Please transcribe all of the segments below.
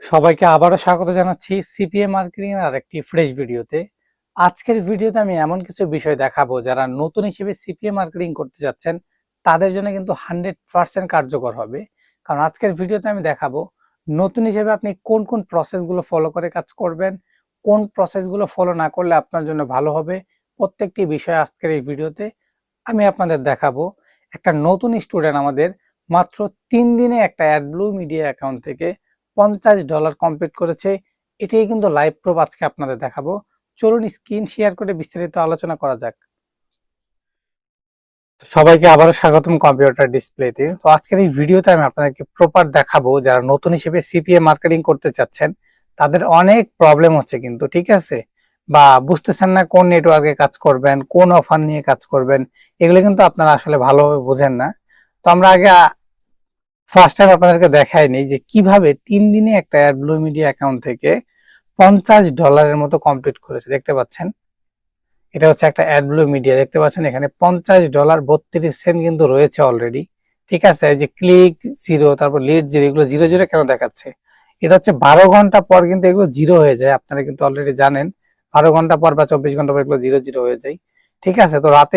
সবাইকে আবারও স্বাগত জানাচ্ছি সিপিএ মার্কেটিং এর আরেকটি ফ্রেশ ভিডিওতে। আজকের ভিডিওতে আমি এমন কিছু বিষয় দেখাবো যারা নতুন হিসেবে সিপিএ মার্কেটিং করতে যাচ্ছেন তাদের জন্য কিন্তু 100% কার্যকর হবে। কারণ আজকের ভিডিওতে আমি দেখাবো নতুন হিসেবে আপনি কোন কোন প্রসেসগুলো ফলো করে কাজ করবেন, কোন প্রসেসগুলো ফলো না করলে আপনার জন্য ভালো হবে। প্রত্যেকটি বিষয় আজকের এই ভিডিওতে আমি আপনাদের দেখাবো। একটা নতুন স্টুডেন্ট আমাদের মাত্র 3 দিনে একটা অ্যাডব্লু মিডিয়া অ্যাকাউন্ট থেকে $50 কমপ্লিট করেছে। এটাই কিন্তু লাইভ প্রুফ আজকে আপনাদের দেখাবো। চলুন স্ক্রিন শেয়ার করে বিস্তারিত আলোচনা করা যাক। সবাইকে আবারও স্বাগতম কম্পিউটার ডিসপ্লেতে। তো আজকের এই ভিডিওতে আমি আপনাদেরকে প্রপার দেখাবো যারা নতুন হিসেবে সিপিএ মার্কেটিং করতে চাচ্ছেন তাদের অনেক প্রবলেম হচ্ছে কিন্তু, ঠিক আছে, বা বুঝতেছেন না কোন নেটওয়ার্কে কাজ করবেন, কোন অফার নিয়ে কাজ করবেন, এগুলো কিন্তু আপনারা আসলে ভালোভাবে বোঝেন না। তো আমরা আগে ফার্স্ট টাইম আপনাদেরকে দেখাইনি যে কিভাবে 3 দিনে একটা অ্যাডব্লু মিডিয়া অ্যাকাউন্ট থেকে $50 মতো কমপ্লিট করেছে। দেখতে পাচ্ছেন এটা হচ্ছে একটা অ্যাডব্লু মিডিয়া, দেখতে পাচ্ছেন এখানে $50.32 কিন্তু রয়েছে অলরেডি, ঠিক আছে। এই যে ক্লিক জিরো, তারপর লিড জিরো, এগুলো জিরো জিরো কেন দেখাচ্ছে? এটা হচ্ছে 12 ঘন্টা পর কিন্তু এগুলো জিরো হয়ে যায়, আপনারা কিন্তু অলরেডি জানেন 12 ঘন্টা পর বা 24 ঘন্টা পর এগুলো জিরো জিরো হয়ে যায়, ঠিক আছে। তো রাতে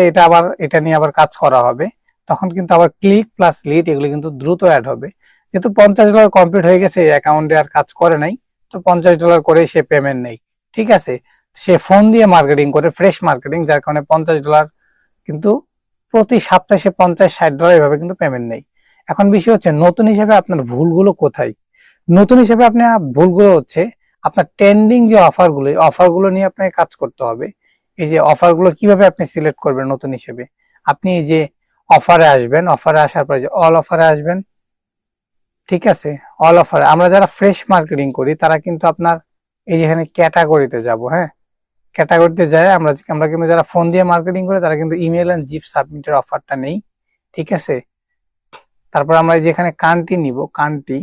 এটা নিয়ে আবার কাজ করা হবে, তখন কিন্তু আবার ক্লিক প্লাস লিড এগুলো কিন্তু দ্রুত অ্যাড হবে। যেহেতু $50 কমপ্লিট হয়ে গেছে, অ্যাকাউন্টে আর কাজ করে নাই, তো $50 করে সে পেমেন্ট নেই, ঠিক আছে। সে ফোন দিয়ে মার্কেটিং করে, ফ্রেশ মার্কেটিং, যার কারণে $50 কিন্তু প্রতি সপ্তাহে সে $50-60 এভাবে কিন্তু পেমেন্ট নেই। এখন বিষয় হচ্ছে নতুন হিসেবে আপনার ভুলগুলো কোথায়? নতুন হিসেবে আপনার ভুলগুলো হচ্ছে আপনার ট্রেন্ডিং যে অফারগুলো নিয়ে আপনাকে কাজ করতে হবে। এই যে অফারগুলো কিভাবে আপনি সিলেক্ট করবেন নতুন হিসেবে? আপনি এই যে অফারে আসবেন, অফারে আসার পরে যে অল অফারে আসবেন, ঠিক আছে। অল অফারে আমরা যারা ফ্রেশ মার্কেটিং করি তারা কিন্তু আপনার এই যেখানে ক্যাটাগরিতে যাব, হ্যাঁ, ক্যাটাগরিতে যায় আমরা কিন্তু যারা ফোন দিয়ে মার্কেটিং করে তারা কিন্তু ইমেল এন্ড জিপ সাবমিটের অফারটা নেই, ঠিক আছে। তারপর আমরা যেখানে কান্ট্রি নিব, কান্ট্রি,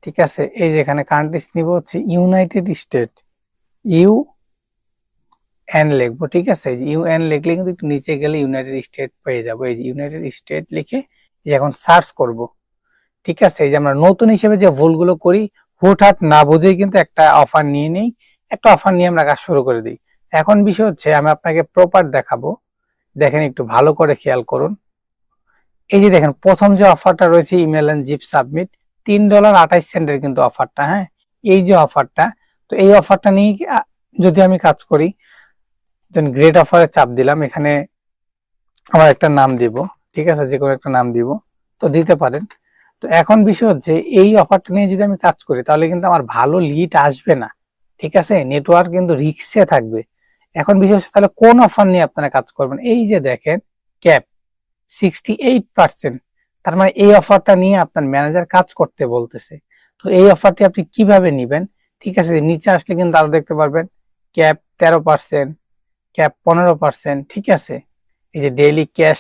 ঠিক আছে, এই যেখানে কান্ট্রিজ নিব হচ্ছে ইউনাইটেড স্টেট, ইউ এন লিখবো, ঠিক আছে। এই যে ইউ এন লিখলে কিন্তু একটু নিচে গেলে ইউনাইটেড স্টেট পেয়ে যাবো। এই যে ইউনাইটেড স্টেট লিখে এখন সার্চ করব, ঠিক আছে। এই যে আমরা নতুন হিসেবে যে ভুলগুলো করি, হুটহাট না বুঝেই কিন্তু একটা অফার নিয়ে নেই, একটা অফার নিয়ে আমরা কাজ শুরু করে দিই। এখন বিষয় হচ্ছে আমি আপনাকে প্রপার দেখাবো, দেখেন একটু ভালো করে খেয়াল করুন। এই যে দেখেন প্রথম যে অফারটা রয়েছে ইমেল এন্ড জিপ সাবমিট, $3.28 কিন্তু অফারটা, হ্যাঁ, এই যে অফারটা। তো এই অফারটা নিয়ে যদি আমি কাজ করি, গ্রেট অফারে চাপ দিলাম, এখানে আমার একটা নাম দিব, ঠিক আছে, যে কোনো একটা নাম দিব, তো দিতে পারেন। তো এখন বিষয় হচ্ছে এই অফারটা নিয়ে যদি আমি কাজ করি তাহলে কিন্তু আমার ভালো লিড আসবে না, ঠিক আছে, নেটওয়ার্ক কিন্তু রিস্কে থাকবে। এখন বিষয় হচ্ছে তাহলে কোন অফার নিয়ে আপনারা কাজ করবেন? এই যে দেখেন ক্যাপ 68%, তার মানে এই অফারটা নিয়ে আপনার ম্যানেজার কাজ করতে বলতেছে। তো এই অফারটি আপনি কিভাবে নিবেন? ঠিক আছে, নিচে আসলে কিন্তু আরো দেখতে পারবেন ক্যাপ 13%, ক্যাপ 15%, ঠিক আছে। এই যে ডেইলি ক্যাশ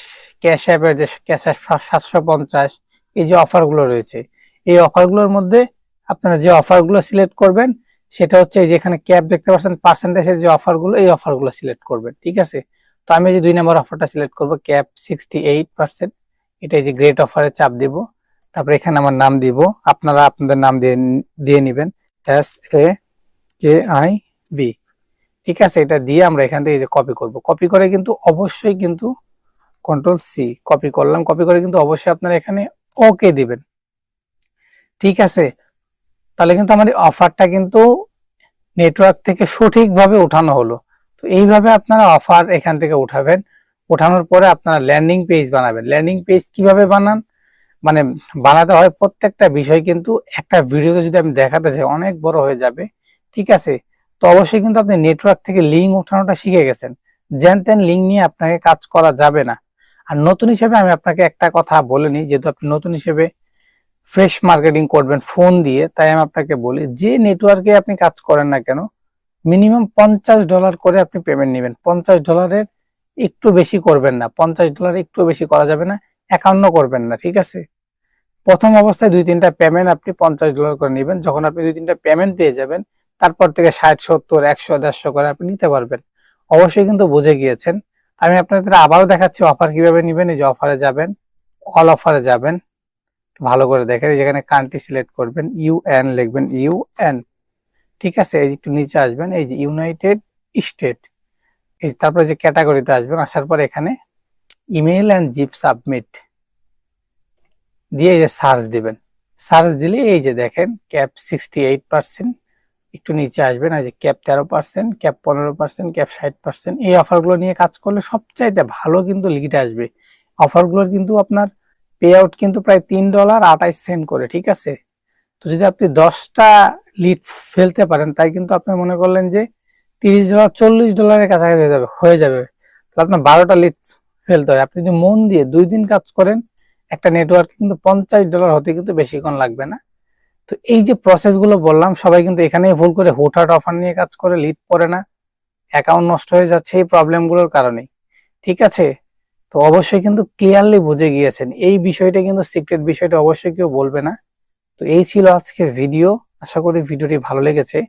অ্যাপের যে ক্যাশ 750, এই যে অফারগুলো রয়েছে, এই অফারগুলোর মধ্যে আপনারা যে অফারগুলো সিলেক্ট করবেন সেটা হচ্ছে এই যে এখানে ক্যাপ দেখতে পাচ্ছেন পার্সেন্টেজের যে অফারগুলো, এই অফারগুলো সিলেক্ট করবেন, ঠিক আছে। তো আমি যে 2 নম্বর অফারটা সিলেক্ট করব, ক্যাপ 68%, এটা এই যে গ্রেট অফারে চাপ দিব, তারপর এখানে আমার নাম দিব, আপনারা আপনাদের নাম দিয়ে নেবেন, SAKIB, ঠিক আছে। এটা দিয়ে আমরা এখান থেকে যে কপি করব, কপি করে কিন্তু অবশ্যই কিন্তু Ctrl+C কপি করলাম, কপি করে কিন্তু অবশ্যই আপনারা এখানে ওকে দিবেন, ঠিক আছে। তাহলে কিন্তু আমার অফারটা কিন্তু নেটওয়ার্ক থেকে সঠিকভাবে উঠানো হলো। তো এইভাবে আপনারা অফার এখান থেকে উঠাবেন। উঠানোর পরে আপনারা ল্যান্ডিং পেজ বানাবেন। ল্যান্ডিং পেজ কিভাবে বানান, মানে বানাতে হয় প্রত্যেকটা বিষয় কিন্তু একটা ভিডিওতে যদি আমি দেখাতে চাই অনেক বড় হয়ে যাবে, ঠিক আছে। তো অবশ্যই কিন্তু আপনি নেটওয়ার্ক থেকে লিঙ্ক উঠানোটা শিখে গেছেন, যেন তেন লিঙ্ক নিয়ে আপনাকে কাজ করা যাবে না। আর নতুন হিসেবে আমি আপনাকে একটা কথা বলে নিই, যেহেতু আপনি নতুন হিসেবে ফ্রেশ মার্কেটিং করবেন ফোন দিয়ে, তাই আমি আপনাকে বলি যে নেটওয়ার্কে আপনি কাজ করেন না কেন মিনিমাম $50 করে আপনি পেমেন্ট নেবেন। $50 একটু বেশি করবেন না, $50 একটু বেশি করা যাবে না, 51 করবেন না, ঠিক আছে। প্রথম অবস্থায় 2-3টা পেমেন্ট আপনি $50 করে নেবেন। যখন আপনি 2-3টা পেমেন্ট পেয়ে যাবেন তারপর থেকে 60, 70, 100, 150 করে আপনি নিতে পারবেন। অবশ্যই কিন্তু বুঝে গিয়েছেন। আমি আপনাদের আবারও দেখাচ্ছি অফার কিভাবে নেবেন। এই যে অফারে যাবেন, অল অফারে যাবেন, ভালো করে দেখেন, যেখানে কান্ট্রি সিলেক্ট করবেন, ইউএন লিখবেন, ইউএন, ঠিক আছে। এই যে একটু নিচে আসবেন, এই যে ইউনাইটেড স্টেট, এই তারপরে যে ক্যাটাগরিতে আসবেন, আসার পর এখানে ইমেল অ্যান্ড জিপ সাবমিট দিয়ে এই যে সার্চ দিবেন। সার্চ দিলে এই যে দেখেন ক্যাপ 68%, একটু নিচে আসবেন, এই যে ক্যাপ 13%, ক্যাপ 15%, ক্যাপ 60%। এই অফারগুলো নিয়ে কাজ করলে সবচাইতে ভালো কিন্তু লিড আসবে। অফারগুলোর কিন্তু আপনার পে আউট কিন্তু প্রায় $3.28 করে, ঠিক আছে। তো যদি আপনি 10টা লিড ফেলতে পারেন, তাই কিন্তু আপনি মনে করলেন যে $30 $40 কাছাকাছি হয়ে যাবে। তাহলে আপনার 12টা লিড ফেলতে হয়। আপনি যদি মন দিয়ে 2 দিন কাজ করেন, একটা নেটওয়ার্ক কিন্তু $50 হতে কিন্তু বেশিক্ষণ লাগবে না। তো এই যে প্রসেস গুলো বললাম, সবাই কিন্তু এখানেই ভুল করে, হুটহাট অফার নিয়ে কাজ করে, লিড পড়ে না, অ্যাকাউন্ট নষ্ট হয়ে যাচ্ছে এই প্রবলেমগুলোর কারণেই, ঠিক আছে। তো অবশ্যই কিন্তু ক্লিয়ারলি বুঝে গিয়েছেন এই বিষয়টা, কিন্তু সিক্রেট বিষয়টা অবশ্যই কেউ বলবে না। তো এই ছিল আজকের ভিডিও, আশা করি ভিডিওটি ভালো লেগেছে।